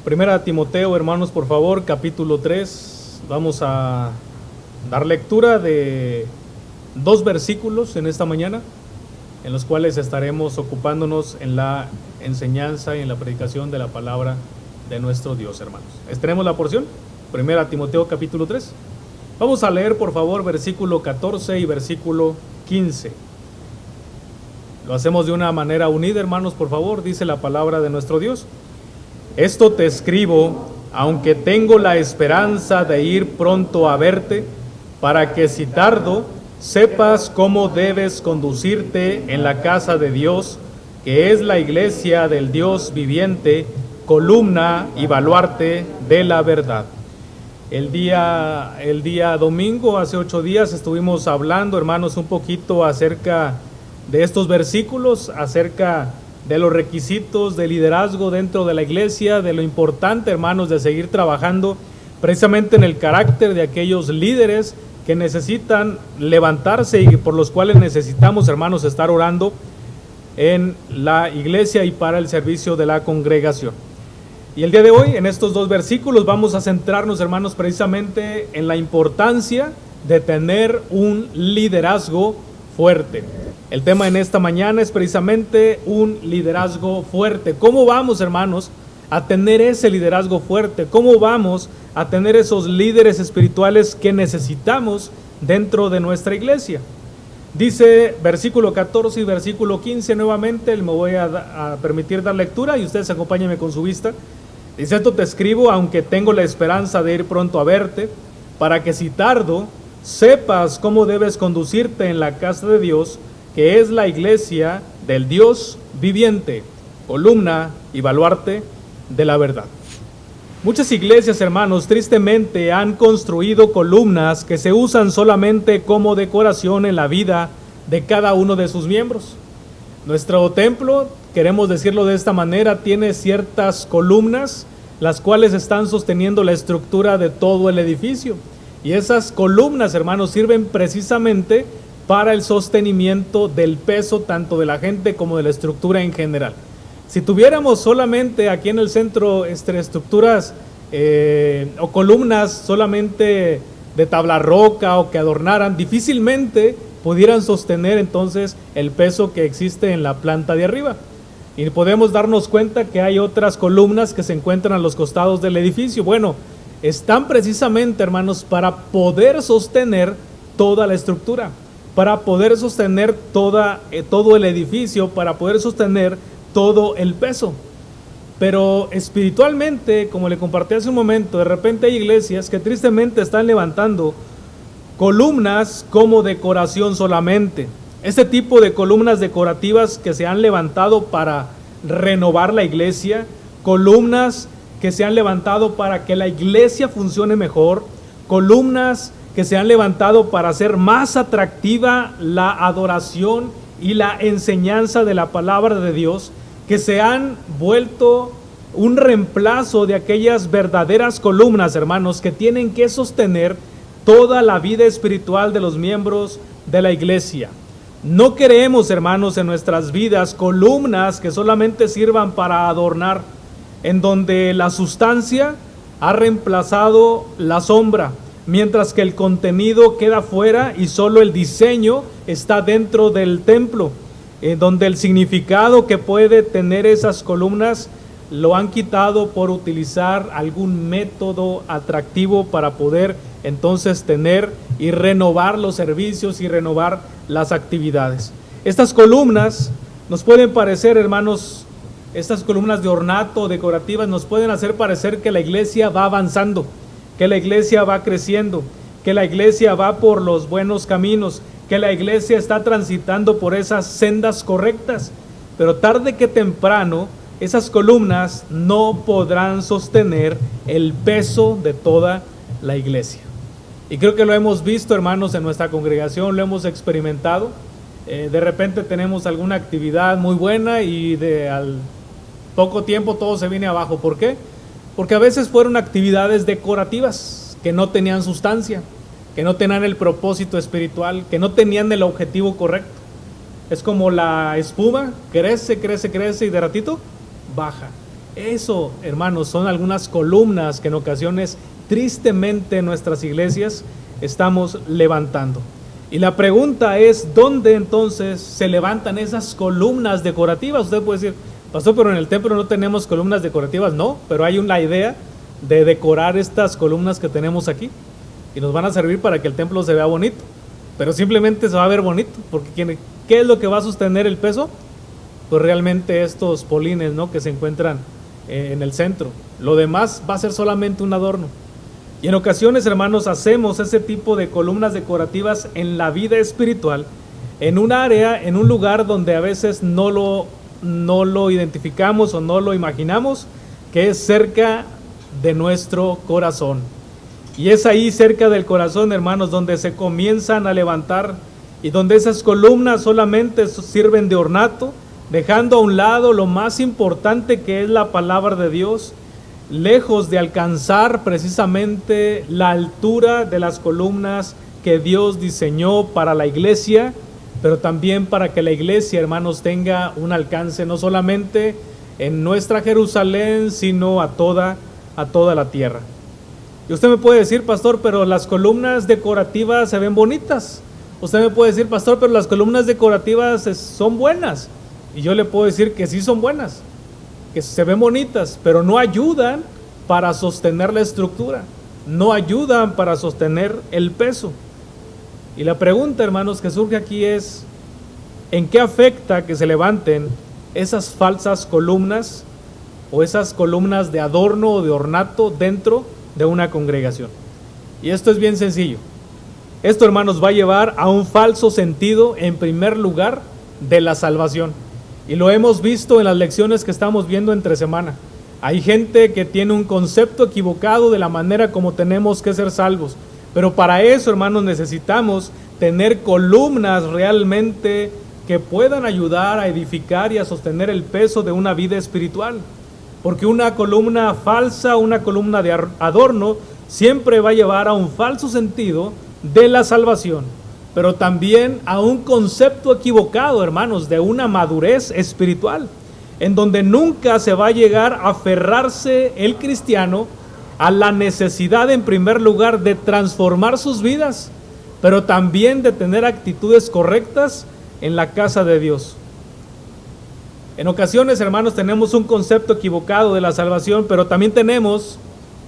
Primera Timoteo, hermanos, por favor, capítulo 3. Vamos a dar lectura de 2 versículos en esta mañana, en los cuales estaremos ocupándonos en la enseñanza y en la predicación de la palabra de nuestro Dios, hermanos. ¿Tenemos la porción? Primera Timoteo, capítulo 3. Vamos a leer, por favor, versículo 14 y versículo 15. Lo hacemos de una manera unida, hermanos, por favor. Dice la palabra de nuestro Dios: Esto te escribo, aunque tengo la esperanza de ir pronto a verte, para que si tardo, sepas cómo debes conducirte en la casa de Dios, que es la iglesia del Dios viviente, columna y baluarte de la verdad. El día domingo, hace 8 días, estuvimos hablando, hermanos, un poquito acerca de estos versículos, acerca de los requisitos de liderazgo dentro de la iglesia, de lo importante, hermanos, de seguir trabajando precisamente en el carácter de aquellos líderes que necesitan levantarse y por los cuales necesitamos, hermanos, estar orando en la iglesia y para el servicio de la congregación. Y el día de hoy, en estos 2 versículos, vamos a centrarnos, hermanos, precisamente en la importancia de tener un liderazgo fuerte. El tema en esta mañana es precisamente un liderazgo fuerte. ¿Cómo vamos, hermanos, a tener ese liderazgo fuerte? ¿Cómo vamos a tener esos líderes espirituales que necesitamos dentro de nuestra iglesia? Dice versículo 14 y versículo 15 nuevamente, me voy a permitir dar lectura y ustedes acompáñenme con su vista. Dice: Esto te escribo, aunque tengo la esperanza de ir pronto a verte, para que si tardo, sepas cómo debes conducirte en la casa de Dios, que es la iglesia del Dios viviente, columna y baluarte de la verdad. Muchas iglesias, hermanos, tristemente han construido columnas que se usan solamente como decoración en la vida de cada uno de sus miembros. Nuestro templo, queremos decirlo de esta manera, tiene ciertas columnas, las cuales están sosteniendo la estructura de todo el edificio. Y esas columnas, hermanos, sirven precisamente para el sostenimiento del peso tanto de la gente como de la estructura en general. Si tuviéramos solamente aquí en el centro estructuras o columnas solamente de tabla roca o que adornaran, difícilmente pudieran sostener entonces el peso que existe en la planta de arriba. Y podemos darnos cuenta que hay otras columnas que se encuentran a los costados del edificio. Bueno, están precisamente, hermanos, para poder sostener toda la estructura, para poder sostener todo el edificio, para poder sostener todo el peso. Pero espiritualmente, como le compartí hace un momento, de repente hay iglesias que tristemente están levantando columnas como decoración solamente. Este tipo de columnas decorativas que se han levantado para renovar la iglesia, columnas que se han levantado para que la iglesia funcione mejor, columnas que se han levantado para hacer más atractiva la adoración y la enseñanza de la palabra de Dios, que se han vuelto un reemplazo de aquellas verdaderas columnas, hermanos, que tienen que sostener toda la vida espiritual de los miembros de la iglesia. No queremos, hermanos, en nuestras vidas columnas que solamente sirvan para adornar, en donde la sustancia ha reemplazado la sombra, mientras que el contenido queda fuera y solo el diseño está dentro del templo, donde el significado que puede tener esas columnas lo han quitado por utilizar algún método atractivo para poder entonces tener y renovar los servicios y renovar las actividades. Estas columnas nos pueden parecer, hermanos, estas columnas de ornato decorativas nos pueden hacer parecer que la iglesia va avanzando, que la iglesia va creciendo, que la iglesia va por los buenos caminos, que la iglesia está transitando por esas sendas correctas, pero tarde que temprano esas columnas no podrán sostener el peso de toda la iglesia. Y creo que lo hemos visto, hermanos, en nuestra congregación, lo hemos experimentado. De repente tenemos alguna actividad muy buena y al poco tiempo todo se viene abajo. ¿Por qué? Porque a veces fueron actividades decorativas que no tenían sustancia, que no tenían el propósito espiritual, que no tenían el objetivo correcto. Es como la espuma, crece y de ratito baja. Eso, hermanos, son algunas columnas que en ocasiones, tristemente, en nuestras iglesias estamos levantando. Y la pregunta es, ¿dónde entonces se levantan esas columnas decorativas? Usted puede decir, pastor, pero en el templo no tenemos columnas decorativas. No, pero hay una idea de decorar estas columnas que tenemos aquí y nos van a servir para que el templo se vea bonito, pero simplemente se va a ver bonito, porque ¿qué es lo que va a sostener el peso? Pues realmente estos polines, ¿no?, que se encuentran en el centro. Lo demás va a ser solamente un adorno. Y en ocasiones, hermanos, hacemos ese tipo de columnas decorativas en la vida espiritual, en un área, en un lugar donde a veces no lo identificamos o no lo imaginamos, que es cerca de nuestro corazón. Y es ahí cerca del corazón, hermanos, donde se comienzan a levantar y donde esas columnas solamente sirven de ornato, dejando a un lado lo más importante, que es la palabra de Dios, lejos de alcanzar precisamente la altura de las columnas que Dios diseñó para la iglesia, pero también para que la iglesia, hermanos, tenga un alcance no solamente en nuestra Jerusalén, sino a toda la tierra. Y usted me puede decir, pastor, pero las columnas decorativas se ven bonitas. Usted me puede decir, pastor, pero las columnas decorativas son buenas. Y yo le puedo decir que sí son buenas, que se ven bonitas, pero no ayudan para sostener la estructura, no ayudan para sostener el peso. Y la pregunta, hermanos, que surge aquí es, ¿en qué afecta que se levanten esas falsas columnas o esas columnas de adorno o de ornato dentro de una congregación? Y esto es bien sencillo. Esto, hermanos, va a llevar a un falso sentido, en primer lugar, de la salvación. Y lo hemos visto en las lecciones que estamos viendo entre semana. Hay gente que tiene un concepto equivocado de la manera como tenemos que ser salvos. Pero para eso, hermanos, necesitamos tener columnas realmente que puedan ayudar a edificar y a sostener el peso de una vida espiritual. Porque una columna falsa, una columna de adorno, siempre va a llevar a un falso sentido de la salvación, pero también a un concepto equivocado, hermanos, de una madurez espiritual, en donde nunca se va a llegar a aferrarse el cristiano a la necesidad, en primer lugar, de transformar sus vidas, pero también de tener actitudes correctas en la casa de Dios. En ocasiones, hermanos, tenemos un concepto equivocado de la salvación, pero también tenemos,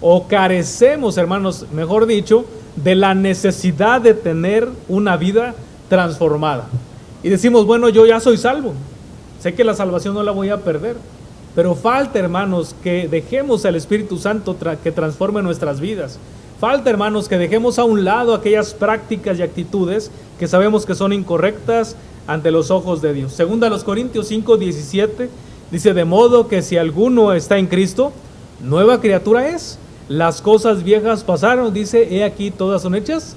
o carecemos, hermanos, mejor dicho, de la necesidad de tener una vida transformada. Y decimos, bueno, yo ya soy salvo, sé que la salvación no la voy a perder, pero falta, hermanos, que dejemos al Espíritu Santo que transforme nuestras vidas. Falta, hermanos, que dejemos a un lado aquellas prácticas y actitudes que sabemos que son incorrectas ante los ojos de Dios. Segunda a los Corintios 5:17 dice, de modo que si alguno está en Cristo, nueva criatura es. Las cosas viejas pasaron, dice, he aquí todas son hechas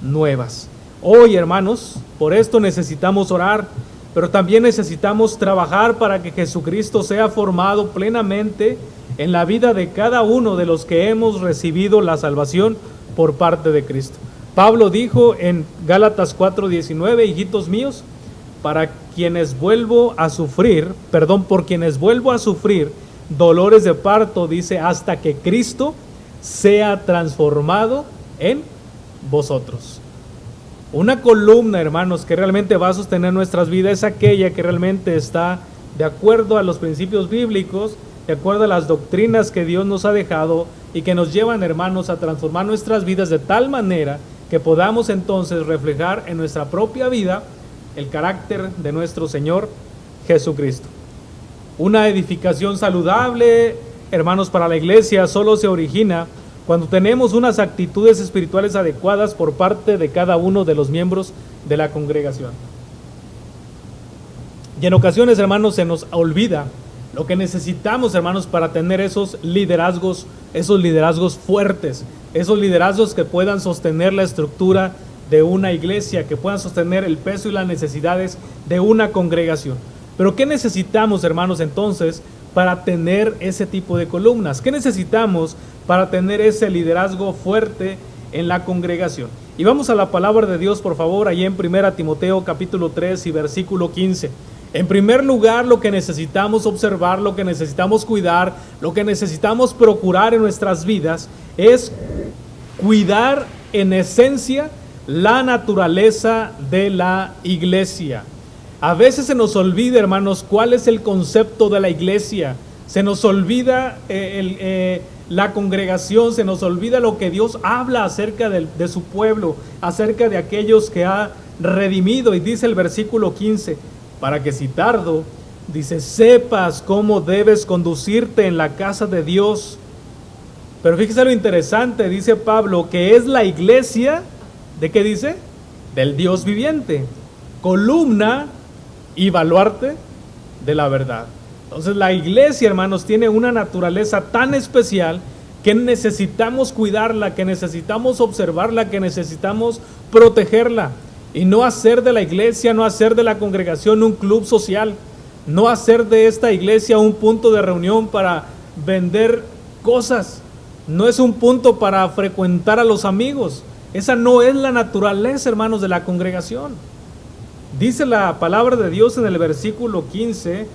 nuevas. Hoy, hermanos, por esto necesitamos orar, pero también necesitamos trabajar para que Jesucristo sea formado plenamente en la vida de cada uno de los que hemos recibido la salvación por parte de Cristo. Pablo dijo en Gálatas 4:19, hijitos míos, por quienes vuelvo a sufrir dolores de parto, dice, hasta que Cristo sea transformado en vosotros. Una columna, hermanos, que realmente va a sostener nuestras vidas es aquella que realmente está de acuerdo a los principios bíblicos, de acuerdo a las doctrinas que Dios nos ha dejado y que nos llevan, hermanos, a transformar nuestras vidas de tal manera que podamos entonces reflejar en nuestra propia vida el carácter de nuestro Señor Jesucristo. Una edificación saludable, hermanos, para la iglesia solo se origina cuando tenemos unas actitudes espirituales adecuadas por parte de cada uno de los miembros de la congregación. Y en ocasiones, hermanos, se nos olvida lo que necesitamos, hermanos, para tener esos liderazgos fuertes, esos liderazgos que puedan sostener la estructura de una iglesia, que puedan sostener el peso y las necesidades de una congregación. Pero ¿qué necesitamos, hermanos, entonces, para tener ese tipo de columnas? ¿Qué necesitamos para tener ese liderazgo fuerte en la congregación? Y vamos a la palabra de Dios, por favor, allí en 1 Timoteo capítulo 3 y versículo 15. En primer lugar, lo que necesitamos observar, lo que necesitamos cuidar, lo que necesitamos procurar en nuestras vidas es cuidar en esencia la naturaleza de la iglesia. A veces se nos olvida, hermanos, cuál es el concepto de la iglesia. Se nos olvida la congregación, se nos olvida lo que Dios habla acerca de su pueblo, acerca de aquellos que ha redimido. Y dice el versículo 15, para que si tardo, dice, sepas cómo debes conducirte en la casa de Dios. Pero fíjese lo interesante, dice Pablo, que es la iglesia, ¿de qué dice? Del Dios viviente, columna y baluarte de la verdad. Entonces la iglesia, hermanos, tiene una naturaleza tan especial que necesitamos cuidarla, que necesitamos observarla, que necesitamos protegerla. Y no hacer de la iglesia, no hacer de la congregación un club social, no hacer de esta iglesia un punto de reunión para vender cosas, no es un punto para frecuentar a los amigos. Esa no es la naturaleza, hermanos, de la congregación. Dice la palabra de Dios en el versículo 15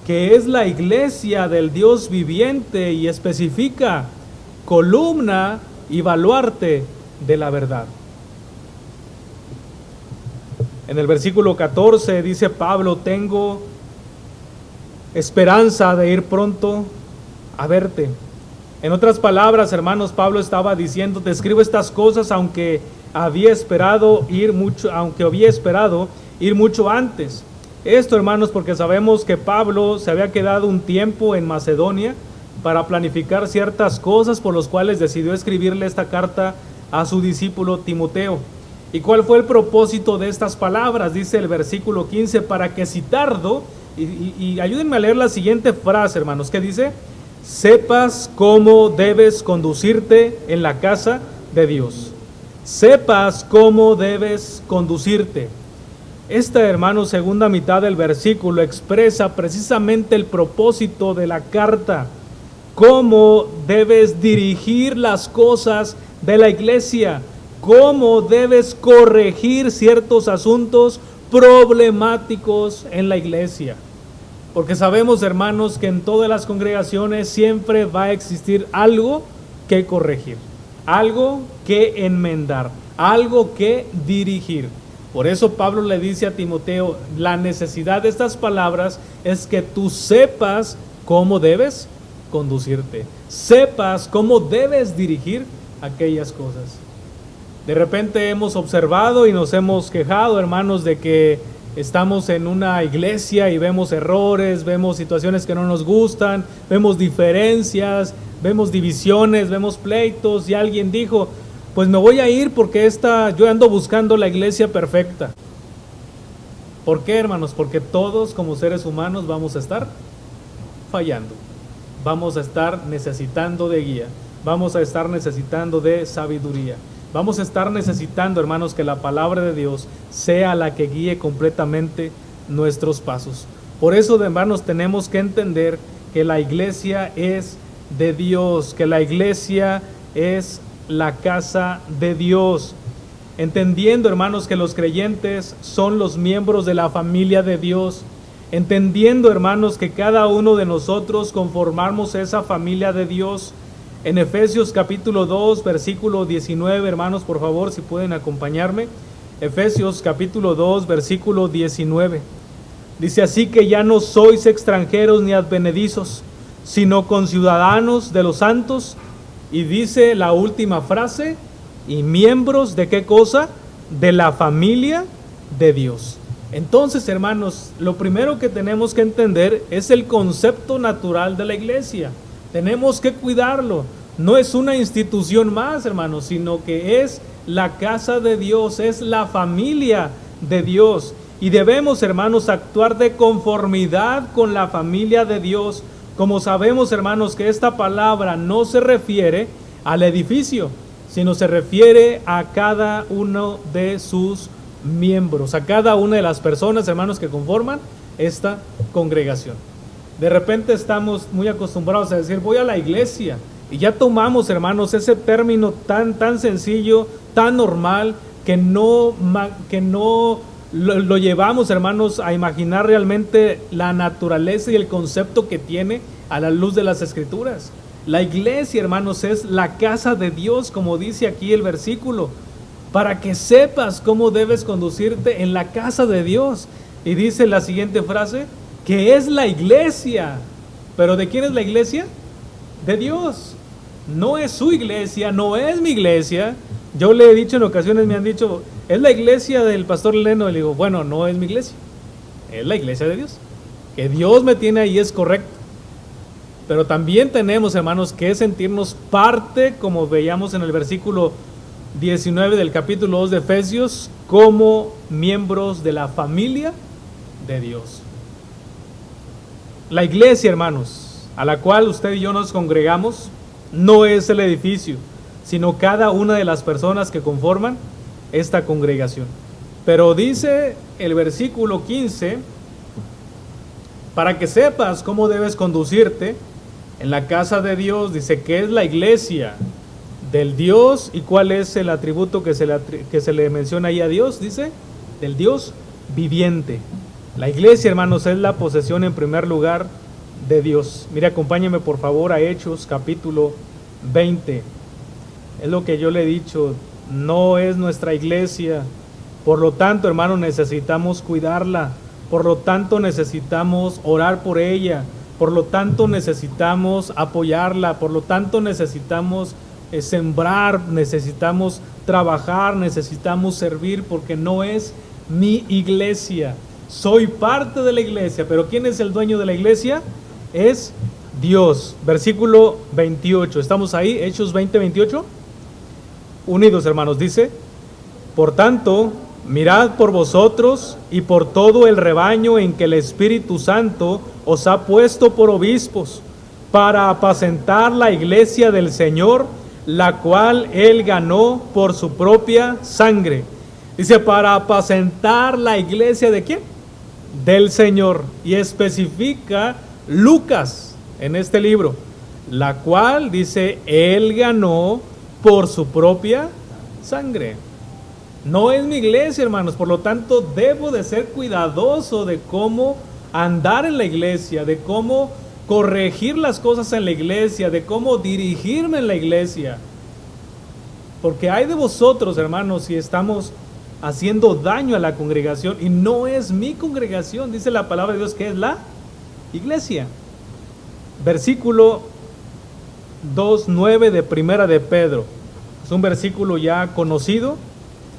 que es la iglesia del Dios viviente y especifica columna y baluarte de la verdad. En el versículo 14 dice Pablo, tengo esperanza de ir pronto a verte. En otras palabras, hermanos, Pablo estaba diciendo, te escribo estas cosas aunque había esperado ir mucho antes. Esto, hermanos, porque sabemos que Pablo se había quedado un tiempo en Macedonia para planificar ciertas cosas por las cuales decidió escribirle esta carta a su discípulo Timoteo. ¿Y cuál fue el propósito de estas palabras? Dice el versículo 15, para que si tardo, y ayúdenme a leer la siguiente frase, hermanos, ¿qué dice? Sepas cómo debes conducirte en la casa de Dios. Sepas cómo debes conducirte. Esta, hermano, segunda mitad del versículo expresa precisamente el propósito de la carta. Cómo debes dirigir las cosas de la iglesia. Cómo debes corregir ciertos asuntos problemáticos en la iglesia. Porque sabemos, hermanos, que en todas las congregaciones siempre va a existir algo que corregir, algo que enmendar, algo que dirigir. Por eso Pablo le dice a Timoteo, la necesidad de estas palabras es que tú sepas cómo debes conducirte, sepas cómo debes dirigir aquellas cosas. De repente hemos observado y nos hemos quejado, hermanos, de que estamos en una iglesia y vemos errores, vemos situaciones que no nos gustan, vemos diferencias, vemos divisiones, vemos pleitos, y alguien dijo, pues me voy a ir porque yo ando buscando la iglesia perfecta. ¿Por qué, hermanos? Porque todos como seres humanos vamos a estar fallando, vamos a estar necesitando de guía, vamos a estar necesitando de sabiduría. Vamos a estar necesitando, hermanos, que la palabra de Dios sea la que guíe completamente nuestros pasos. Por eso, hermanos, tenemos que entender que la iglesia es de Dios, que la iglesia es la casa de Dios. Entendiendo, hermanos, que los creyentes son los miembros de la familia de Dios. Entendiendo, hermanos, que cada uno de nosotros conformamos esa familia de Dios. En Efesios capítulo 2, versículo 19, hermanos, por favor, si pueden acompañarme. Efesios capítulo 2, versículo 19. Dice, así que ya no sois extranjeros ni advenedizos, sino conciudadanos de los santos. Y dice la última frase, y miembros de ¿qué cosa? De la familia de Dios. Entonces, hermanos, lo primero que tenemos que entender es el concepto natural de la iglesia. Tenemos que cuidarlo. No es una institución más, hermanos, sino que es la casa de Dios, es la familia de Dios. Y debemos, hermanos, actuar de conformidad con la familia de Dios. Como sabemos, hermanos, que esta palabra no se refiere al edificio, sino se refiere a cada uno de sus miembros, a cada una de las personas, hermanos, que conforman esta congregación. De repente estamos muy acostumbrados a decir, voy a la iglesia, y ya tomamos, hermanos, ese término tan sencillo, tan normal, que no lo llevamos, hermanos, a imaginar realmente la naturaleza y el concepto que tiene a la luz de las Escrituras. La iglesia, hermanos, es la casa de Dios, como dice aquí el versículo, para que sepas cómo debes conducirte en la casa de Dios. Y dice la siguiente frase, que es la iglesia. ¿Pero de quién es la iglesia? De Dios. No es su iglesia, no es mi iglesia. Yo le he dicho en ocasiones, me han dicho, es la iglesia del pastor Leno. Y le digo, bueno, no es mi iglesia, es la iglesia de Dios. Que Dios me tiene ahí es correcto. Pero también tenemos, hermanos, que sentirnos parte, como veíamos en el versículo 19 del capítulo 2 de Efesios, como miembros de la familia de Dios. La iglesia, hermanos, a la cual usted y yo nos congregamos, no es el edificio, sino cada una de las personas que conforman esta congregación. Pero dice el versículo 15, para que sepas cómo debes conducirte en la casa de Dios, dice que es la iglesia del Dios. ¿Y cuál es el atributo que se le menciona ahí a Dios? Dice, del Dios viviente. La iglesia, hermanos, es la posesión en primer lugar de Dios. Mire, acompáñeme por favor a Hechos capítulo 20. Es lo que yo le he dicho, no es nuestra iglesia. Por lo tanto, hermanos, necesitamos cuidarla. Por lo tanto, necesitamos orar por ella. Por lo tanto, necesitamos apoyarla. Por lo tanto, necesitamos sembrar, necesitamos trabajar, necesitamos servir, porque no es mi iglesia. Soy parte de la iglesia, pero ¿quién es el dueño de la iglesia? Es Dios. Versículo 28. ¿Estamos ahí? Hechos 20, 28. Unidos, hermanos, dice, por tanto, mirad por vosotros y por todo el rebaño en que el Espíritu Santo os ha puesto por obispos, para apacentar la iglesia del Señor, la cual Él ganó por su propia sangre. Dice, para apacentar la iglesia ¿de quién? Del Señor. Y especifica Lucas en este libro, la cual, dice, Él ganó por su propia sangre. No es mi iglesia, hermanos, por lo tanto debo de ser cuidadoso de cómo andar en la iglesia, de cómo corregir las cosas en la iglesia, de cómo dirigirme en la iglesia. Porque hay de vosotros, hermanos, si estamos haciendo daño a la congregación, y no es mi congregación, dice la palabra de Dios que es la iglesia. Versículo 2:9 de Primera de Pedro. Es un versículo ya conocido,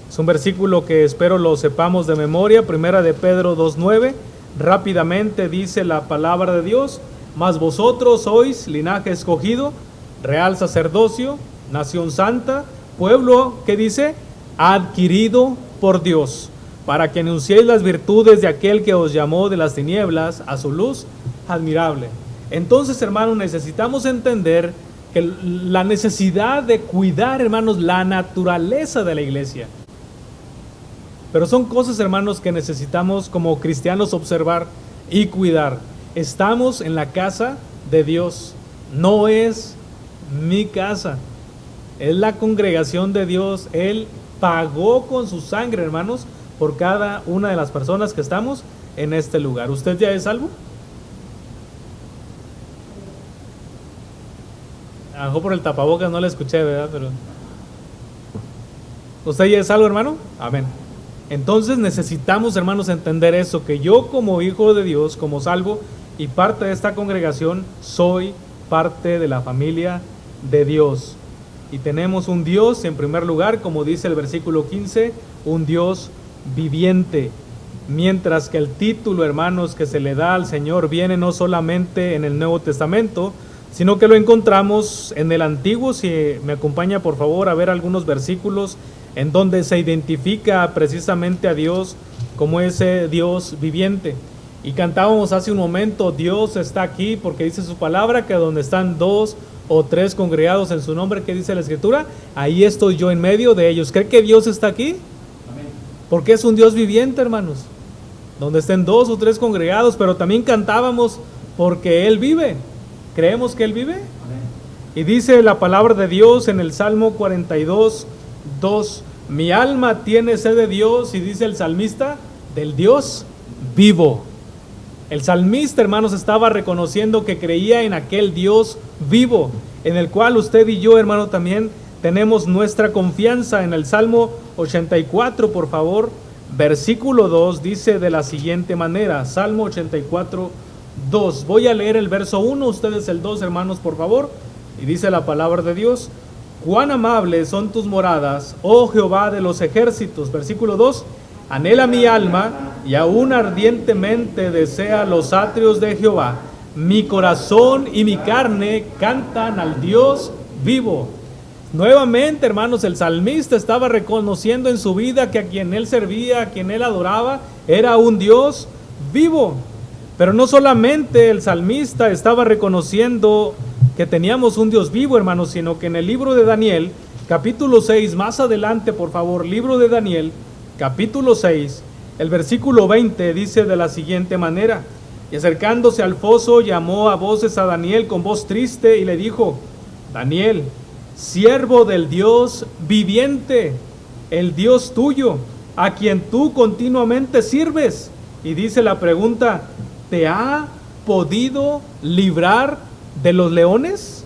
es un versículo que espero lo sepamos de memoria. Primera de Pedro 2:9, rápidamente dice la palabra de Dios, mas vosotros sois linaje escogido, real sacerdocio, nación santa, pueblo, ¿qué dice? Adquirido por Dios, para que anunciéis las virtudes de aquel que os llamó de las tinieblas a su luz admirable. Entonces, hermanos, necesitamos entender que la necesidad de cuidar, hermanos, la naturaleza de la iglesia. Pero son cosas, hermanos, que necesitamos como cristianos observar y cuidar. Estamos en la casa de Dios, no es mi casa, es la congregación de Dios. Él pagó con su sangre, hermanos, por cada una de las personas que estamos en este lugar. ¿Usted ya es salvo? A lo mejor por el tapabocas no le escuché, ¿verdad? Pero ¿usted ya es salvo, hermano? Amén. Entonces necesitamos, hermanos, entender eso, que yo como hijo de Dios, como salvo y parte de esta congregación, soy parte de la familia de Dios. Y tenemos un Dios, en primer lugar, como dice el versículo 15, un Dios viviente. Mientras que el título, hermanos, que se le da al Señor viene no solamente en el Nuevo Testamento, sino que lo encontramos en el Antiguo. Si me acompaña, por favor, a ver algunos versículos en donde se identifica precisamente a Dios como ese Dios viviente. Y cantábamos hace un momento, Dios está aquí, porque dice su palabra que donde están dos o tres congregados en su nombre, ¿qué dice la Escritura? Ahí estoy yo en medio de ellos. ¿Cree que Dios está aquí? Amén. Porque es un Dios viviente, hermanos. Donde estén dos o tres congregados, pero también cantábamos porque Él vive. ¿Creemos que Él vive? Amén. Y dice la palabra de Dios en el Salmo 42, 2, mi alma tiene sed de Dios, y dice el salmista, del Dios vivo. El salmista, hermanos, estaba reconociendo que creía en aquel Dios vivo, en el cual usted y yo, hermano, también tenemos nuestra confianza. En el Salmo 84, por favor, versículo 2, dice de la siguiente manera, Salmo 84, 2. Voy a leer el verso 1, ustedes el 2, hermanos, por favor, y dice la palabra de Dios: cuán amables son tus moradas, oh Jehová de los ejércitos. Versículo 2, anhela mi alma y aún ardientemente desea los atrios de Jehová. Mi corazón y mi carne cantan al Dios vivo. Nuevamente, hermanos, el salmista estaba reconociendo en su vida que a quien él servía, a quien él adoraba, era un Dios vivo. Pero no solamente el salmista estaba reconociendo que teníamos un Dios vivo, hermanos, sino que en el libro de Daniel, capítulo 6, más adelante, por favor, libro de Daniel, capítulo 6, el versículo 20 dice de la siguiente manera: y acercándose al foso, llamó a voces a Daniel con voz triste y le dijo: Daniel, siervo del Dios viviente, el Dios tuyo, a quien tú continuamente sirves. Y dice la pregunta: ¿te ha podido librar de los leones?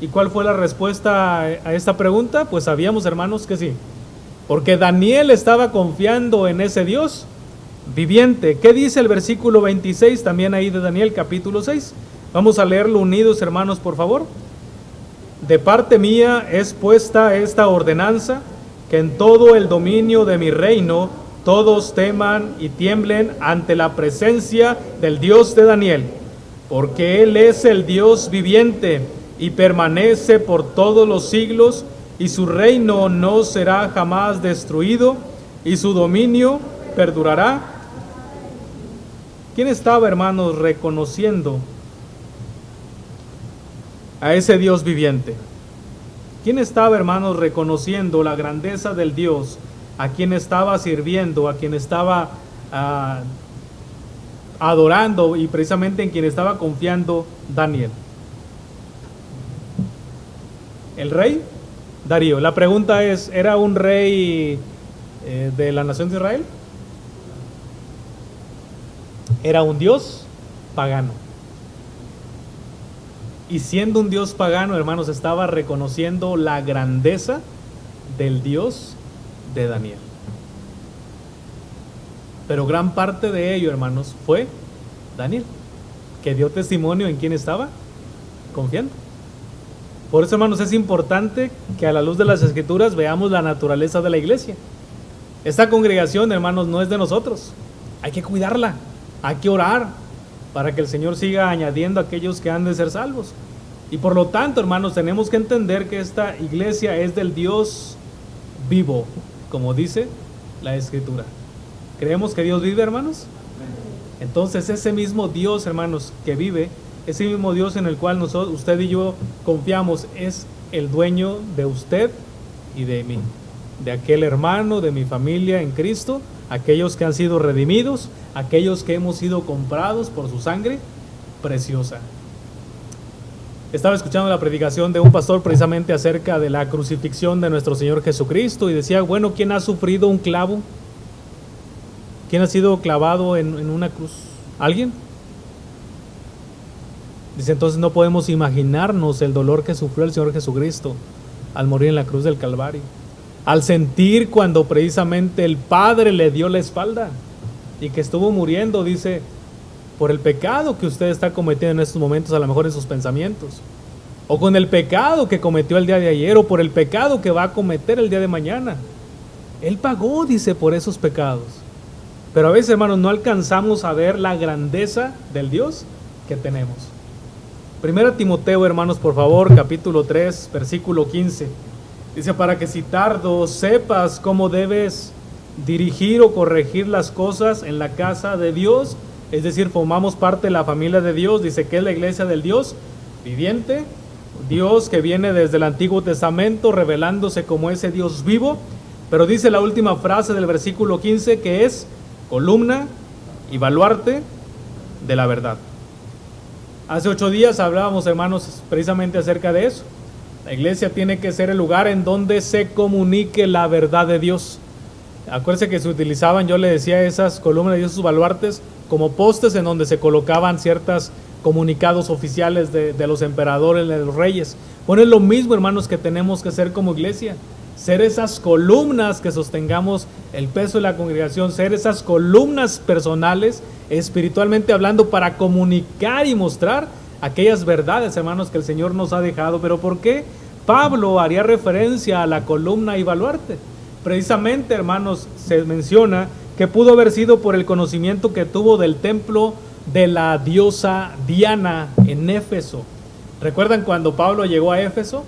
¿Y cuál fue la respuesta a esta pregunta? Pues sabíamos, hermanos, que sí, porque Daniel estaba confiando en ese Dios viviente. ¿Qué dice el versículo 26 también ahí de Daniel capítulo 6? Vamos a leerlo unidos, hermanos, por favor. De parte mía es puesta esta ordenanza, que en todo el dominio de mi reino todos teman y tiemblen ante la presencia del Dios de Daniel, porque Él es el Dios viviente y permanece por todos los siglos, y su reino no será jamás destruido, y su dominio perdurará. ¿Quién estaba, hermanos, reconociendo a ese Dios viviente? ¿Quién estaba, hermanos, reconociendo la grandeza del Dios a quien estaba sirviendo, a quien estaba adorando, y precisamente en quien estaba confiando Daniel? ¿El rey Darío? La pregunta es, ¿era un rey de la nación de Israel? Era un dios pagano. Y siendo un dios pagano, hermanos, estaba reconociendo la grandeza del Dios de Daniel. Pero gran parte de ello, hermanos, fue Daniel, que dio testimonio en quién estaba confiando. Por eso, hermanos, es importante que a la luz de las Escrituras veamos la naturaleza de la iglesia. Esta congregación, hermanos, no es de nosotros. Hay que cuidarla, hay que orar para que el Señor siga añadiendo a aquellos que han de ser salvos. Y por lo tanto, hermanos, tenemos que entender que esta iglesia es del Dios vivo, como dice la Escritura. ¿Creemos que Dios vive, hermanos? Entonces ese mismo Dios, hermanos, que vive, ese mismo Dios en el cual nosotros, usted y yo confiamos, es el dueño de usted y de mí, de aquel hermano, de mi familia en Cristo, aquellos que han sido redimidos, aquellos que hemos sido comprados por su sangre preciosa. Estaba escuchando la predicación de un pastor precisamente acerca de la crucifixión de nuestro Señor Jesucristo y decía, bueno, ¿quién ha sufrido un clavo? ¿Quién ha sido clavado en una cruz? ¿Alguien? Dice, entonces no podemos imaginarnos el dolor que sufrió el Señor Jesucristo al morir en la cruz del Calvario, al sentir cuando precisamente el Padre le dio la espalda y que estuvo muriendo, dice, por el pecado que usted está cometiendo en estos momentos, a lo mejor en sus pensamientos, o con el pecado que cometió el día de ayer, o por el pecado que va a cometer el día de mañana. Él pagó, dice, por esos pecados. Pero a veces, hermanos, no alcanzamos a ver la grandeza del Dios que tenemos. Primera Timoteo, hermanos, por favor, capítulo 3, versículo 15. Dice, para que si tardo sepas cómo debes dirigir o corregir las cosas en la casa de Dios. Es decir, formamos parte de la familia de Dios. Dice que es la iglesia del Dios viviente, Dios que viene desde el Antiguo Testamento revelándose como ese Dios vivo. Pero dice la última frase del versículo 15 que es columna y baluarte de la verdad. Hace 8 días hablábamos, hermanos, precisamente acerca de eso. La iglesia tiene que ser el lugar en donde se comunique la verdad de Dios. Acuérdense que se utilizaban, yo le decía, esas columnas y esos baluartes como postes en donde se colocaban ciertos comunicados oficiales de los emperadores, de los reyes. Bueno, es lo mismo, hermanos, que tenemos que ser como iglesia. Ser esas columnas que sostengamos el peso de la congregación, ser esas columnas personales, espiritualmente hablando, para comunicar y mostrar aquellas verdades, hermanos, que el Señor nos ha dejado. ¿Pero por qué Pablo haría referencia a la columna y baluarte? Precisamente, hermanos, se menciona que pudo haber sido por el conocimiento que tuvo del templo de la diosa Diana en Éfeso. ¿Recuerdan cuando Pablo llegó a Éfeso?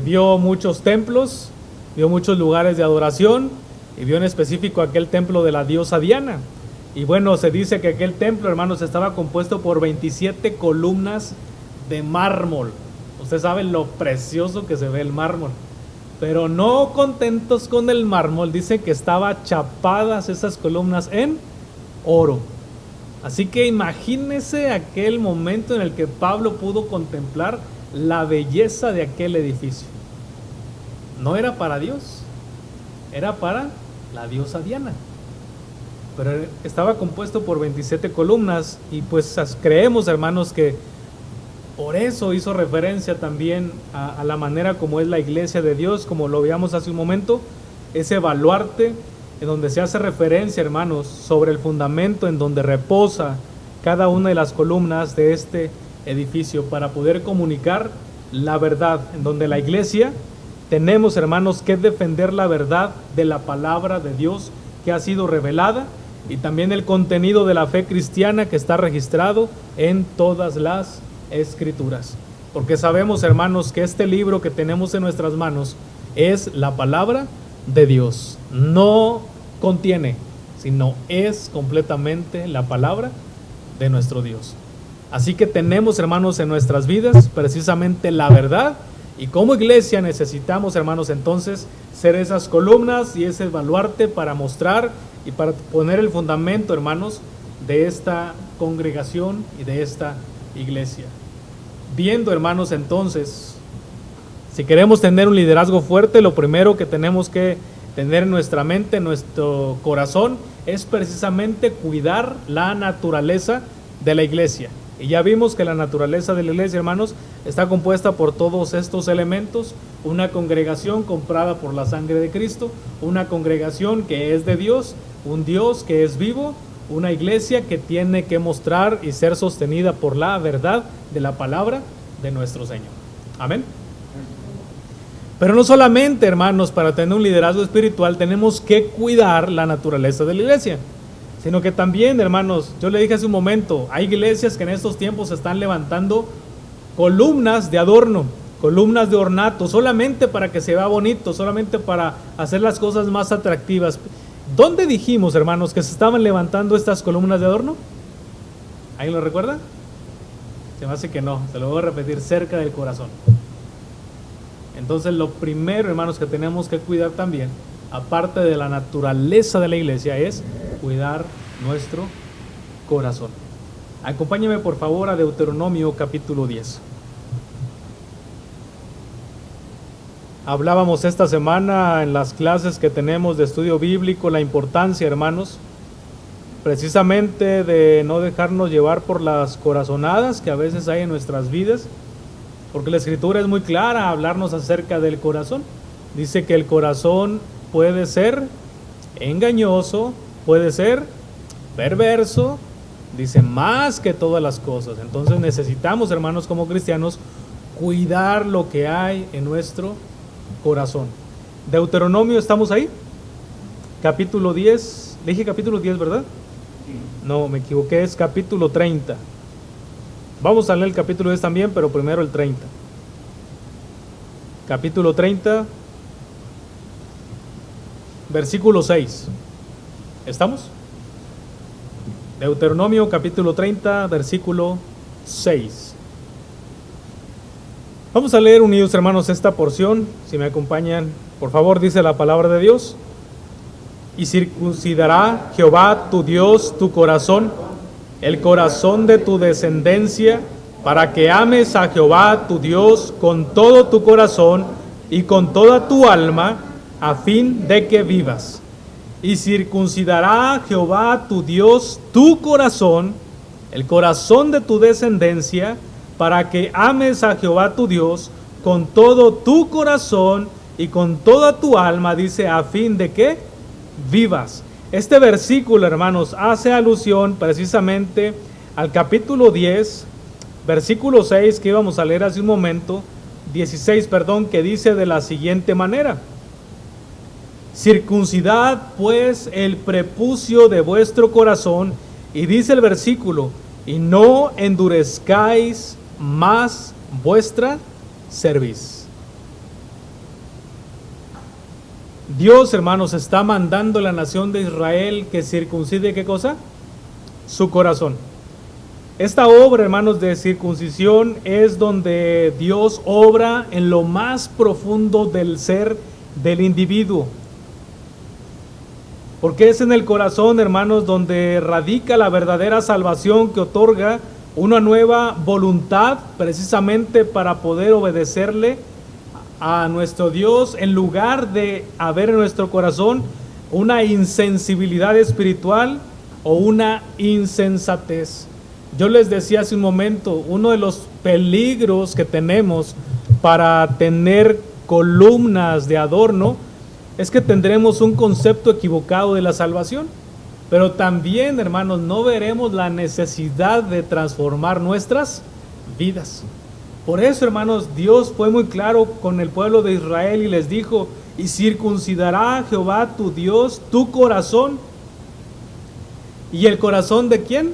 Vio muchos templos, vio muchos lugares de adoración y vio en específico aquel templo de la diosa Diana. Y bueno, se dice que aquel templo, hermanos, estaba compuesto por 27 columnas de mármol. Ustedes saben lo precioso que se ve el mármol. Pero no contentos con el mármol, dice que estaba chapadas esas columnas en oro. Así que imagínense aquel momento en el que Pablo pudo contemplar la belleza de aquel edificio. No era para Dios, era para la diosa Diana. Pero estaba compuesto por 27 columnas y pues creemos, hermanos, que por eso hizo referencia también a la manera como es la iglesia de Dios, como lo veíamos hace un momento, ese baluarte en donde se hace referencia, hermanos, sobre el fundamento en donde reposa cada una de las columnas de este edificio para poder comunicar la verdad, en donde la iglesia tenemos, hermanos, que defender la verdad de la palabra de Dios que ha sido revelada y también el contenido de la fe cristiana que está registrado en todas las Escrituras, porque sabemos, hermanos, que este libro que tenemos en nuestras manos es la palabra de Dios. No contiene, sino es completamente la palabra de nuestro Dios. Así que tenemos, hermanos, en nuestras vidas precisamente la verdad, y como iglesia necesitamos, hermanos, entonces ser esas columnas y ese baluarte para mostrar y para poner el fundamento, hermanos, de esta congregación y de esta iglesia. Viendo, hermanos, entonces, si queremos tener un liderazgo fuerte, lo primero que tenemos que tener en nuestra mente, en nuestro corazón, es precisamente cuidar la naturaleza de la iglesia. Y ya vimos que la naturaleza de la iglesia, hermanos, está compuesta por todos estos elementos: una congregación comprada por la sangre de Cristo, una congregación que es de Dios, un Dios que es vivo, una iglesia que tiene que mostrar y ser sostenida por la verdad de la palabra de nuestro Señor. Amén. Pero no solamente, hermanos, para tener un liderazgo espiritual tenemos que cuidar la naturaleza de la iglesia, sino que también, hermanos, yo le dije hace un momento, hay iglesias que en estos tiempos están levantando columnas de adorno, columnas de ornato, solamente para que se vea bonito, solamente para hacer las cosas más atractivas. ¿Dónde dijimos, hermanos, que se estaban levantando estas columnas de adorno? ¿Alguien lo recuerda? Se me hace que no, se lo voy a repetir: cerca del corazón. Entonces, lo primero, hermanos, que tenemos que cuidar también, aparte de la naturaleza de la iglesia, es cuidar nuestro corazón. Acompáñame, por favor, a Deuteronomio capítulo 10. Hablábamos esta semana en las clases que tenemos de estudio bíblico la importancia, hermanos, precisamente de no dejarnos llevar por las corazonadas que a veces hay en nuestras vidas, porque la Escritura es muy clara a hablarnos acerca del corazón. Dice que el corazón puede ser engañoso, puede ser perverso, dice más que todas las cosas. Entonces necesitamos, hermanos, como cristianos, cuidar lo que hay en nuestro corazón. Deuteronomio, ¿estamos ahí? Capítulo 10, le dije capítulo 10, ¿verdad? No, me equivoqué, es capítulo 30. Vamos a leer el capítulo 10 también, pero primero el 30. Capítulo 30, versículo 6. ¿Estamos? Deuteronomio capítulo 30, versículo 6. Vamos a leer unidos, hermanos, esta porción. Si me acompañan, por favor, dice la palabra de Dios: y circuncidará Jehová tu Dios tu corazón, el corazón de tu descendencia, para que ames a Jehová tu Dios con todo tu corazón y con toda tu alma, a fin de que vivas. y circuncidará Jehová tu Dios tu corazón, el corazón de tu descendencia, para que ames a Jehová tu Dios con todo tu corazón y con toda tu alma, dice, a fin de que vivas. Este versículo, hermanos, hace alusión precisamente al capítulo 10, versículo 6 que íbamos a leer hace un momento, 16, perdón, que dice de la siguiente manera: circuncidad pues el prepucio de vuestro corazón, y dice el versículo, y no endurezcáis más vuestra cerviz. Dios, hermanos, está mandando a la nación de Israel que circuncide, ¿qué cosa? Su corazón. Esta obra, hermanos, de circuncisión es donde Dios obra en lo más profundo del ser del individuo. Porque es en el corazón, hermanos, donde radica la verdadera salvación que otorga una nueva voluntad precisamente para poder obedecerle a nuestro Dios, en lugar de haber en nuestro corazón una insensibilidad espiritual o una insensatez. Yo les decía hace un momento, uno de los peligros que tenemos para tener columnas de adorno es que tendremos un concepto equivocado de la salvación, pero también, hermanos, no veremos la necesidad de transformar nuestras vidas. Por eso, hermanos, Dios fue muy claro con el pueblo de Israel y les dijo, y circuncidará Jehová tu Dios tu corazón. ¿Y el corazón de quién?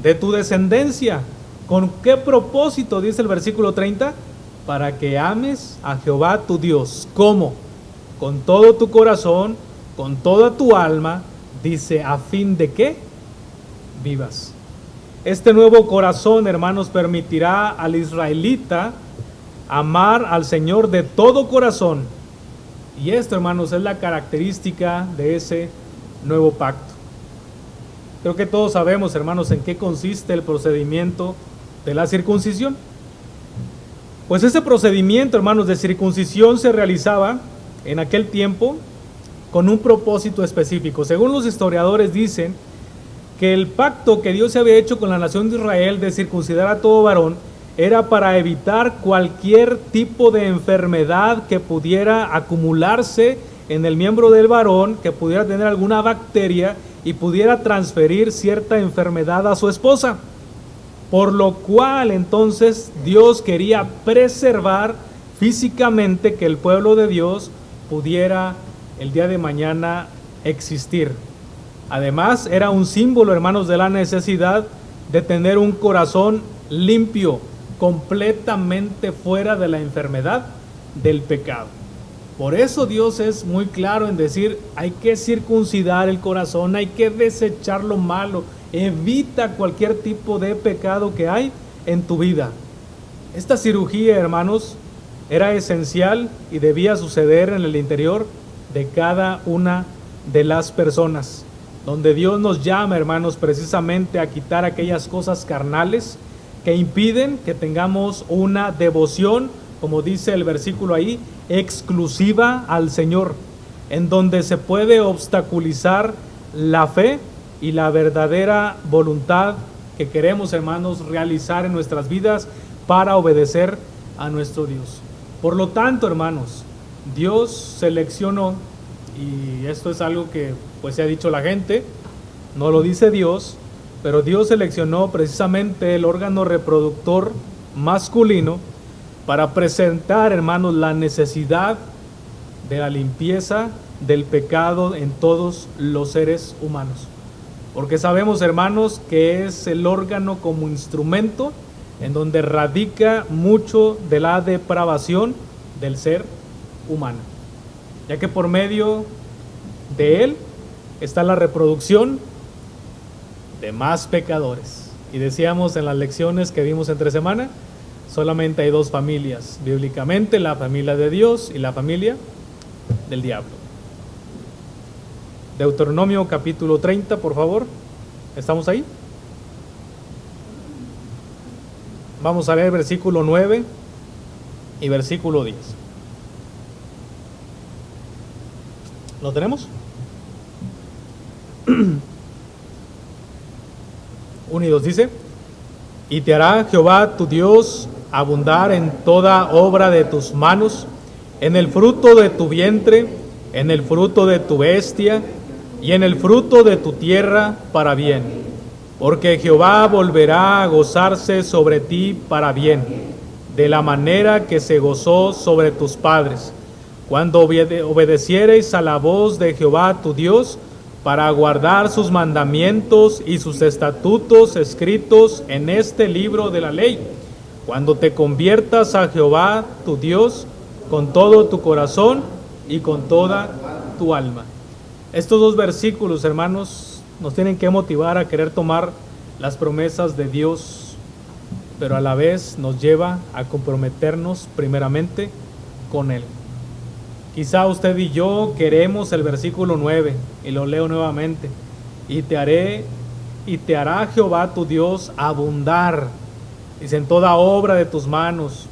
De tu descendencia. ¿Con qué propósito? Dice el versículo 30, para que ames a Jehová tu Dios. ¿Cómo? Con todo tu corazón, con toda tu alma, dice, a fin de que vivas. Este nuevo corazón, hermanos, permitirá al israelita amar al Señor de todo corazón. Y esto, hermanos, es la característica de ese nuevo pacto. Creo que todos sabemos, hermanos, en qué consiste el procedimiento de la circuncisión. Pues ese procedimiento, hermanos, de circuncisión se realizaba en aquel tiempo con un propósito específico. Según los historiadores dicen que el pacto que Dios había hecho con la nación de Israel de circuncidar a todo varón era para evitar cualquier tipo de enfermedad que pudiera acumularse en el miembro del varón, que pudiera tener alguna bacteria y pudiera transferir cierta enfermedad a su esposa. Por lo cual entonces Dios quería preservar físicamente que el pueblo de Dios pudiera el día de mañana existir. Además, era un símbolo, hermanos, de la necesidad de tener un corazón limpio, completamente fuera de la enfermedad del pecado. Por eso Dios es muy claro en decir, hay que circuncidar el corazón, hay que desechar lo malo, evita cualquier tipo de pecado que hay en tu vida. Esta cirugía, hermanos, era esencial y debía suceder en el interior de cada una de las personas, donde Dios nos llama, hermanos, precisamente a quitar aquellas cosas carnales que impiden que tengamos una devoción, como dice el versículo ahí, exclusiva al Señor, en donde se puede obstaculizar la fe y la verdadera voluntad que queremos, hermanos, realizar en nuestras vidas para obedecer a nuestro Dios. Por lo tanto, hermanos, Dios seleccionó, y esto es algo que pues se ha dicho la gente, no lo dice Dios, pero Dios seleccionó precisamente el órgano reproductor masculino para presentar, hermanos, la necesidad de la limpieza del pecado en todos los seres humanos. Porque sabemos, hermanos, que es el órgano como instrumento en donde radica mucho de la depravación del ser humano, ya que por medio de él está la reproducción de más pecadores. Y decíamos en las lecciones que vimos entre semana, solamente hay dos familias bíblicamente, la familia de Dios y la familia del diablo. Deuteronomio capítulo 30, por favor. ¿Estamos ahí? Vamos a leer versículo 9 y versículo 10. ¿Lo tenemos? Unidos dice: y te hará Jehová tu Dios abundar en toda obra de tus manos, en el fruto de tu vientre, en el fruto de tu bestia, y en el fruto de tu tierra para bien. Porque Jehová volverá a gozarse sobre ti para bien, de la manera que se gozó sobre tus padres, cuando obedeciereis a la voz de Jehová tu Dios, para guardar sus mandamientos y sus estatutos escritos en este libro de la ley, cuando te conviertas a Jehová tu Dios con todo tu corazón y con toda tu alma. Estos dos versículos, hermanos, nos tienen que motivar a querer tomar las promesas de Dios, pero a la vez nos lleva a comprometernos primeramente con Él. Quizá usted y yo queremos el versículo 9, y lo leo nuevamente: y te hará Jehová tu Dios abundar, dice, en toda obra de tus manos,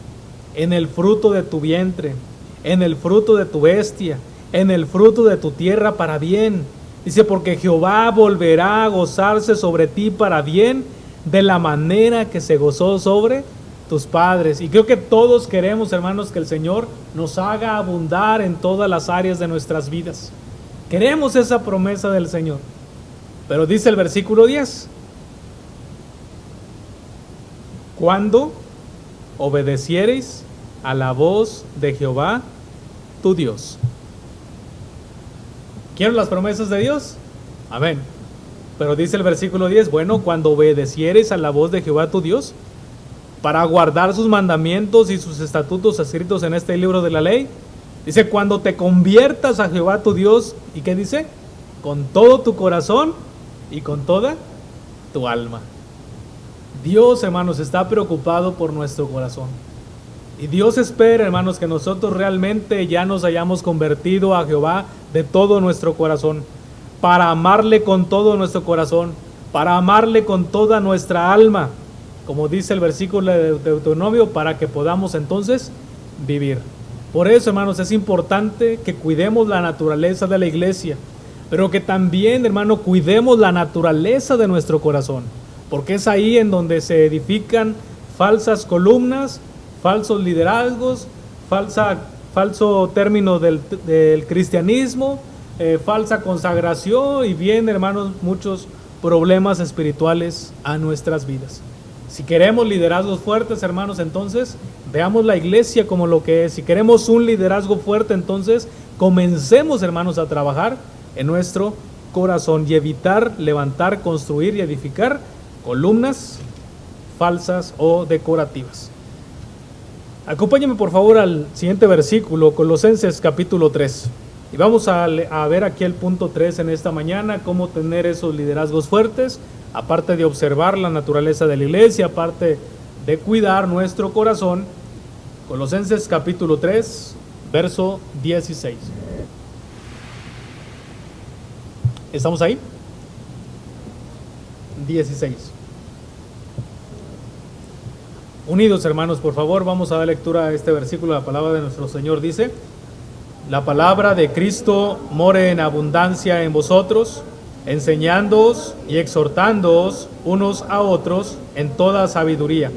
en el fruto de tu vientre, en el fruto de tu bestia, en el fruto de tu tierra para bien. Dice, porque Jehová volverá a gozarse sobre ti para bien, de la manera que se gozó sobre tus padres. Y creo que todos queremos, hermanos, que el Señor nos haga abundar en todas las áreas de nuestras vidas. Queremos esa promesa del Señor. Pero dice el versículo 10: cuando obedeciereis a la voz de Jehová tu Dios. ¿Quiero las promesas de Dios? Amén. Pero dice el versículo 10, bueno, cuando obedeciereis a la voz de Jehová tu Dios, para guardar sus mandamientos y sus estatutos escritos en este libro de la ley. Dice, cuando te conviertas a Jehová tu Dios, ¿y qué dice? Con todo tu corazón y con toda tu alma. Dios, hermanos, está preocupado por nuestro corazón. Y Dios espera, hermanos, que nosotros realmente ya nos hayamos convertido a Jehová de todo nuestro corazón, para amarle con todo nuestro corazón, para amarle con toda nuestra alma, como dice el versículo de Deuteronomio, para que podamos entonces vivir. Por eso, hermanos, es importante que cuidemos la naturaleza de la iglesia, pero que también, hermano, cuidemos la naturaleza de nuestro corazón, porque es ahí en donde se edifican falsas columnas, falsos liderazgos, falso término del cristianismo, falsa consagración, y bien, hermanos, muchos problemas espirituales a nuestras vidas. Si queremos liderazgos fuertes, hermanos, entonces veamos la iglesia como lo que es. Si queremos un liderazgo fuerte, entonces comencemos, hermanos, a trabajar en nuestro corazón y evitar levantar, construir y edificar columnas falsas o decorativas. Acompáñenme por favor al siguiente versículo, Colosenses capítulo 3. Y vamos a ver aquí el punto 3 en esta mañana, cómo tener esos liderazgos fuertes, aparte de observar la naturaleza de la iglesia, aparte de cuidar nuestro corazón. Colosenses capítulo 3, verso 16. ¿Estamos ahí? 16. Unidos, hermanos, por favor, vamos a dar lectura a este versículo. La palabra de nuestro Señor dice: la palabra de Cristo more en abundancia en vosotros, enseñándoos y exhortándoos unos a otros en toda sabiduría,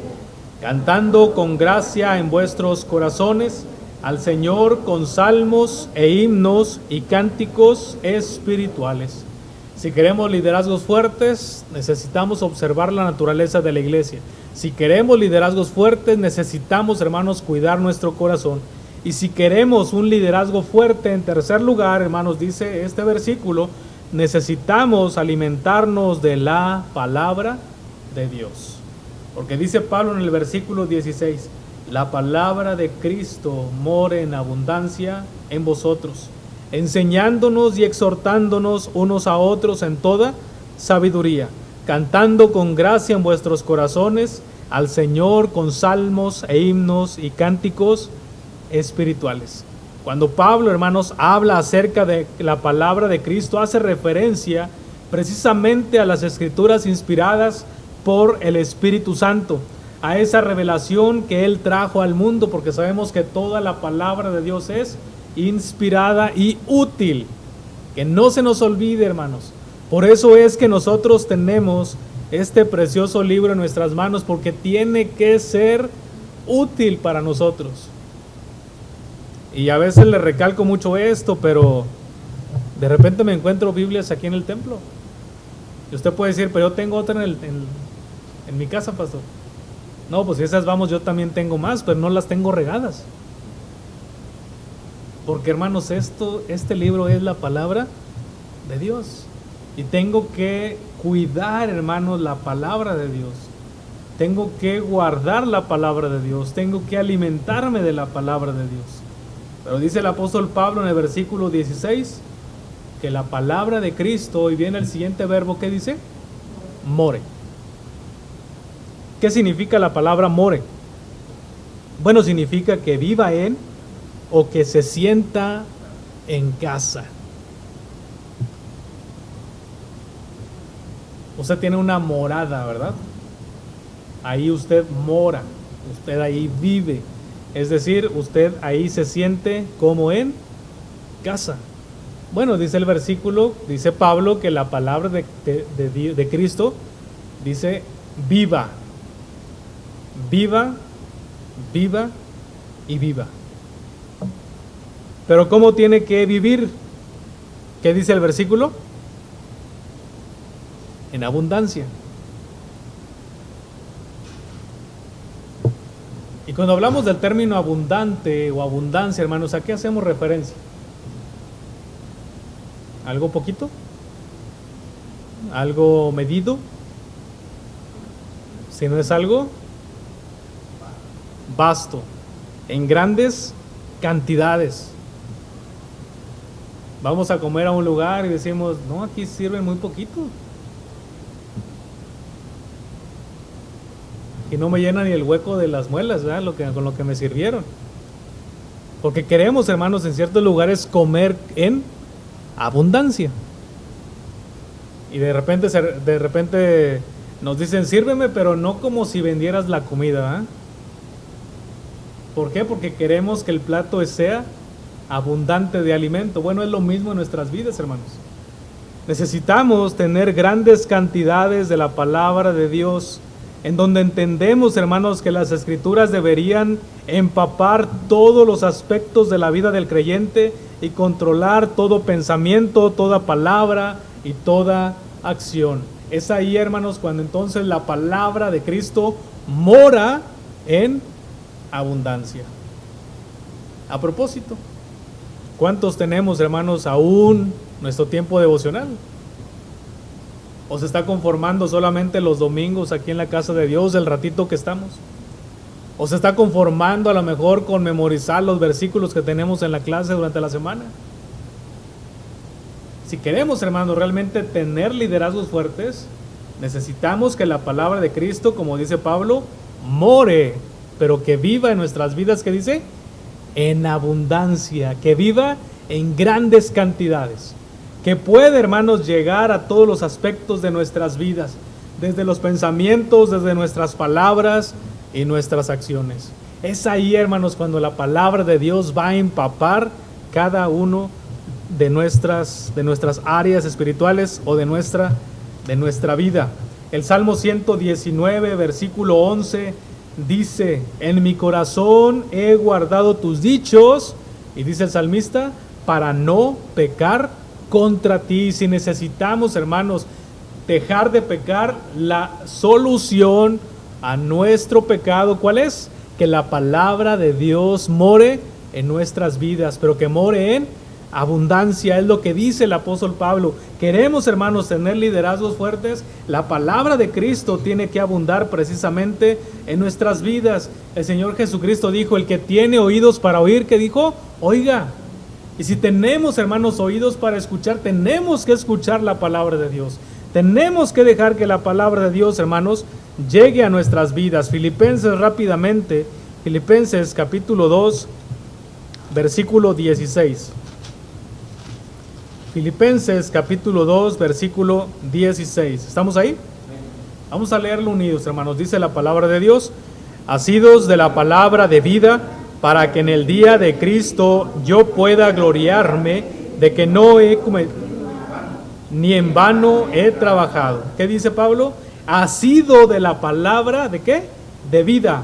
cantando con gracia en vuestros corazones al Señor con salmos e himnos y cánticos espirituales. Si queremos liderazgos fuertes, necesitamos observar la naturaleza de la iglesia. Si queremos liderazgos fuertes, necesitamos, hermanos, cuidar nuestro corazón. Y si queremos un liderazgo fuerte, en tercer lugar, hermanos, dice este versículo, necesitamos alimentarnos de la palabra de Dios. Porque dice Pablo en el versículo 16, la palabra de Cristo more en abundancia en vosotros, enseñándonos y exhortándonos unos a otros en toda sabiduría, cantando con gracia en vuestros corazones al Señor con salmos e himnos y cánticos espirituales. Cuando Pablo, hermanos, habla acerca de la palabra de Cristo, hace referencia precisamente a las escrituras inspiradas por el Espíritu Santo, a esa revelación que Él trajo al mundo, porque sabemos que toda la palabra de Dios es inspirada y útil. Que no se nos olvide, hermanos, Por eso es que nosotros tenemos este precioso libro en nuestras manos, porque tiene que ser útil para nosotros. Y a veces le recalco mucho esto, pero de repente me encuentro Biblias aquí en el templo. Y usted puede decir, pero yo tengo otra en mi casa, pastor. No, pues si esas vamos, yo también tengo más, pero no las tengo regadas. Porque, hermanos, este libro es la palabra de Dios. Y tengo que cuidar, hermanos, la palabra de Dios. Tengo que guardar la palabra de Dios. Tengo que alimentarme de la palabra de Dios. Pero dice el apóstol Pablo en el versículo 16, que la palabra de Cristo, y viene el siguiente verbo, ¿qué dice? More. ¿Qué significa la palabra more? Bueno, significa que viva en o que se sienta en casa. Usted tiene una morada, ¿verdad? Ahí usted mora, usted ahí vive. Es decir, usted ahí se siente como en casa. Bueno, dice el versículo, dice Pablo, que la palabra de Cristo dice viva. Viva, viva y viva. Pero ¿cómo tiene que vivir? ¿Qué dice el versículo? En abundancia. Y cuando hablamos del término abundante o abundancia, hermanos, ¿a qué hacemos referencia? ¿Algo poquito? ¿Algo medido? Si no es algo vasto, en grandes cantidades. Vamos a comer a un lugar y decimos, no, aquí sirven muy poquito. Y no me llena ni el hueco de las muelas, ¿verdad? Con lo que me sirvieron. Porque queremos, hermanos, en ciertos lugares comer en abundancia. Y de repente nos dicen, sírveme, pero no como si vendieras la comida, ¿verdad? ¿Por qué? Porque queremos que el plato sea abundante de alimento. Bueno, es lo mismo en nuestras vidas, hermanos. Necesitamos tener grandes cantidades de la palabra de Dios, en donde entendemos, hermanos, que las escrituras deberían empapar todos los aspectos de la vida del creyente y controlar todo pensamiento, toda palabra y toda acción. Es ahí, hermanos, cuando entonces la palabra de Cristo mora en abundancia. A propósito, ¿cuántos tenemos, hermanos, aún nuestro tiempo devocional? ¿O se está conformando solamente los domingos aquí en la casa de Dios, el ratito que estamos? ¿O se está conformando a lo mejor con memorizar los versículos que tenemos en la clase durante la semana? Si queremos, hermanos, realmente tener liderazgos fuertes, necesitamos que la palabra de Cristo, como dice Pablo, more, pero que viva en nuestras vidas, ¿qué dice? En abundancia, que viva en grandes cantidades, que puede, hermanos, llegar a todos los aspectos de nuestras vidas, desde los pensamientos, desde nuestras palabras y nuestras acciones. Es ahí, hermanos, cuando la palabra de Dios va a empapar cada uno de nuestras áreas espirituales o de nuestra vida. El Salmo 119, versículo 11 dice, en mi corazón he guardado tus dichos, y dice el salmista, para no pecar contra ti. Si necesitamos, hermanos, dejar de pecar, la solución a nuestro pecado, ¿cuál es? Que la palabra de Dios more en nuestras vidas, pero que more en abundancia, es lo que dice el apóstol Pablo. Queremos, hermanos, tener liderazgos fuertes. La palabra de Cristo tiene que abundar precisamente en nuestras vidas. El Señor Jesucristo dijo, el que tiene oídos para oír, ¿qué dijo? Oiga. Y si tenemos, hermanos, oídos para escuchar, tenemos que escuchar la palabra de Dios. Tenemos que dejar que la palabra de Dios, hermanos, llegue a nuestras vidas. Filipenses, rápidamente, Filipenses capítulo 2, versículo 16. Filipenses capítulo 2, versículo 16. ¿Estamos ahí? Vamos a leerlo unidos, hermanos. Dice la palabra de Dios, asidos de la palabra de vida, para que en el día de Cristo yo pueda gloriarme de que no he cometido. ni en vano he trabajado. ¿Qué dice Pablo? Asido de la palabra, ¿de qué? De vida,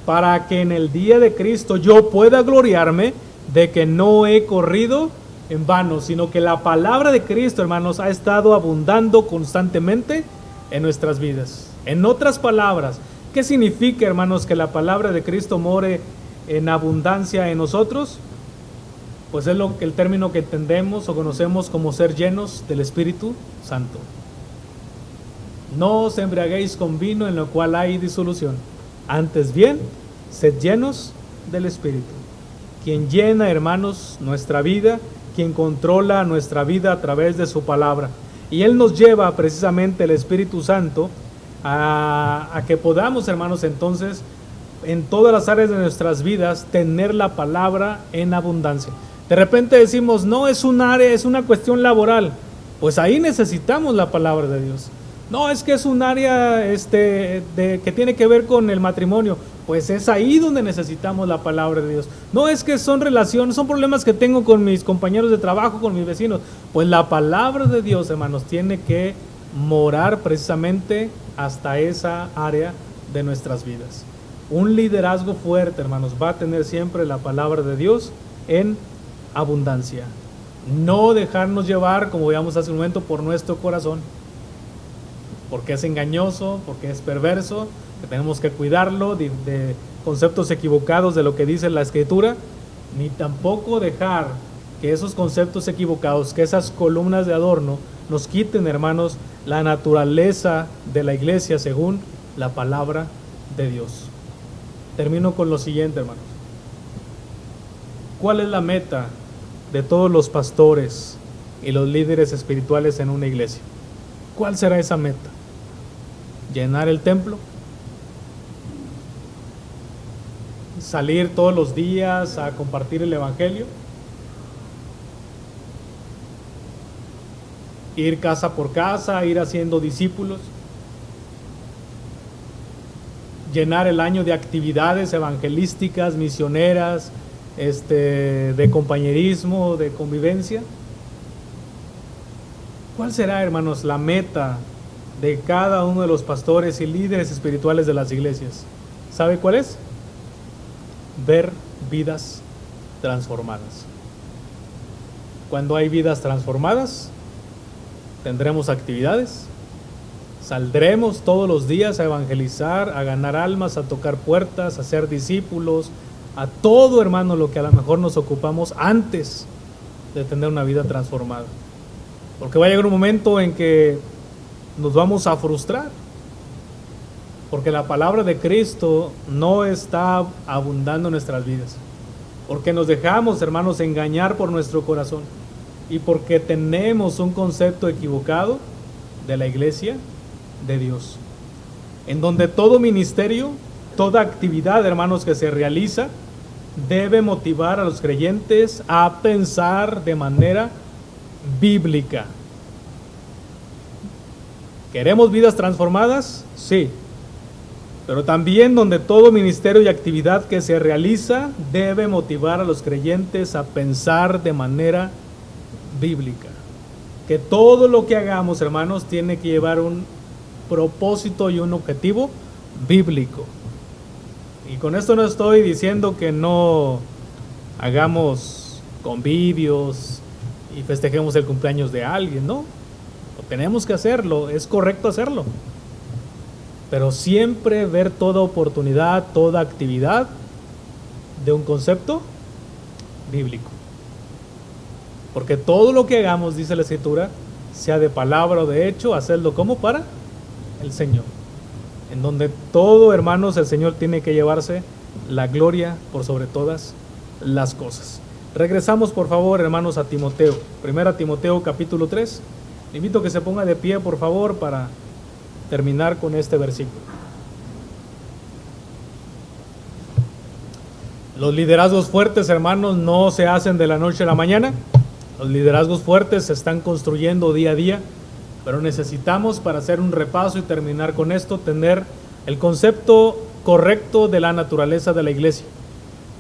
para que en el día de Cristo yo pueda gloriarme de que no he corrido en vano, sino que la palabra de Cristo, hermanos, ha estado abundando constantemente en nuestras vidas. En otras palabras, ¿qué significa, hermanos, que la palabra de Cristo more en abundancia en nosotros? Pues es el término que entendemos o conocemos como ser llenos del Espíritu Santo. No os embriaguéis con vino en lo cual hay disolución, antes bien, sed llenos del Espíritu. Quien llena, hermanos, nuestra vida, quien controla nuestra vida a través de su palabra. Y Él nos lleva precisamente el Espíritu Santo a que podamos, hermanos, entonces, en todas las áreas de nuestras vidas, tener la palabra en abundancia. De repente decimos, no, es un área, es una cuestión laboral. Pues ahí necesitamos la palabra de Dios. No, es que es un área que tiene que ver con el matrimonio. Pues es ahí donde necesitamos la palabra de Dios. No es que son relaciones, son problemas que tengo con mis compañeros de trabajo, con mis vecinos. Pues la palabra de Dios, hermanos, tiene que morar precisamente hasta esa área de nuestras vidas. Un liderazgo fuerte, hermanos, va a tener siempre la palabra de Dios en abundancia. No dejarnos llevar, como veíamos hace un momento, por nuestro corazón, porque es engañoso, porque es perverso, que tenemos que cuidarlo de conceptos equivocados de lo que dice la Escritura, ni tampoco dejar que esos conceptos equivocados, que esas columnas de adorno nos quiten, hermanos, la naturaleza de la iglesia según la palabra de Dios. Termino con lo siguiente, hermanos. ¿Cuál es la meta de todos los pastores y los líderes espirituales en una iglesia? ¿Cuál será esa meta? ¿Llenar el templo? ¿Salir todos los días a compartir el evangelio? ¿Ir casa por casa, ir haciendo discípulos? ¿Llenar el año de actividades evangelísticas, misioneras, de compañerismo, de convivencia? ¿Cuál será, hermanos, la meta de cada uno de los pastores y líderes espirituales de las iglesias? ¿Sabe cuál es? Ver vidas transformadas. Cuando hay vidas transformadas, tendremos actividades, saldremos todos los días a evangelizar, a ganar almas, a tocar puertas, a ser discípulos, a todo, hermano, lo que a lo mejor nos ocupamos antes de tener una vida transformada. Porque va a llegar un momento en que nos vamos a frustrar, porque la palabra de Cristo no está abundando en nuestras vidas, porque nos dejamos, hermanos, engañar por nuestro corazón y porque tenemos un concepto equivocado de la iglesia de Dios, en donde todo ministerio, toda actividad, hermanos, que se realiza debe motivar a los creyentes a pensar de manera bíblica. ¿Queremos vidas transformadas? Sí. Pero también donde todo ministerio y actividad que se realiza debe motivar a los creyentes a pensar de manera bíblica. Que todo lo que hagamos, hermanos, tiene que llevar un propósito y un objetivo bíblico. Y con esto no estoy diciendo que no hagamos convivios y festejemos el cumpleaños de alguien, ¿no? Tenemos que hacerlo, es correcto hacerlo. Pero siempre ver toda oportunidad, toda actividad de un concepto bíblico. Porque todo lo que hagamos, dice la Escritura, sea de palabra o de hecho, hacerlo como para el Señor. En donde todo, hermanos, el Señor tiene que llevarse la gloria por sobre todas las cosas. Regresamos, por favor, hermanos, a Timoteo. Primera Timoteo, capítulo 3. Le invito a que se ponga de pie, por favor, para terminar con este versículo. Los liderazgos fuertes, hermanos, no se hacen de la noche a la mañana. Los liderazgos fuertes se están construyendo día a día, pero necesitamos, para hacer un repaso y terminar con esto, tener el concepto correcto de la naturaleza de la iglesia.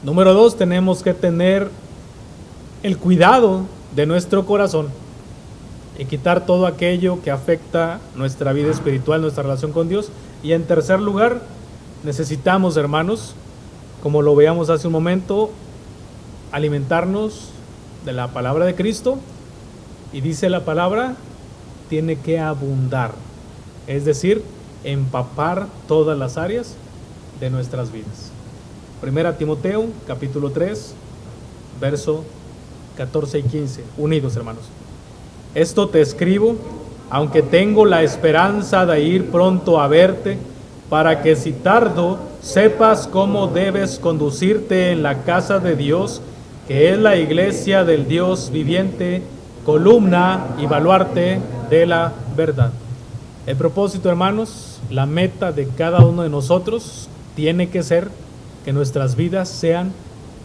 Número 2, tenemos que tener el cuidado de nuestro corazón. y quitar todo aquello que afecta nuestra vida espiritual, nuestra relación con Dios. Y en tercer lugar, necesitamos, hermanos, como lo veíamos hace un momento, alimentarnos de la palabra de Cristo. Y dice la palabra, tiene que abundar, es decir, empapar todas las áreas de nuestras vidas. Primera Timoteo, capítulo 3, verso 14 y 15. Unidos, hermanos. Esto te escribo, aunque tengo la esperanza de ir pronto a verte, para que si tardo, sepas cómo debes conducirte en la casa de Dios, que es la iglesia del Dios viviente, columna y baluarte de la verdad. El propósito, hermanos, la meta de cada uno de nosotros tiene que ser que nuestras vidas sean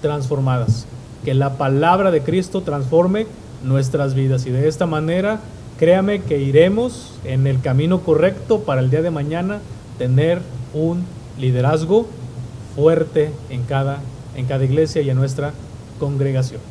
transformadas, que la palabra de Cristo transforme nuestras vidas, y de esta manera, créame que iremos en el camino correcto para el día de mañana tener un liderazgo fuerte en cada iglesia y en nuestra congregación.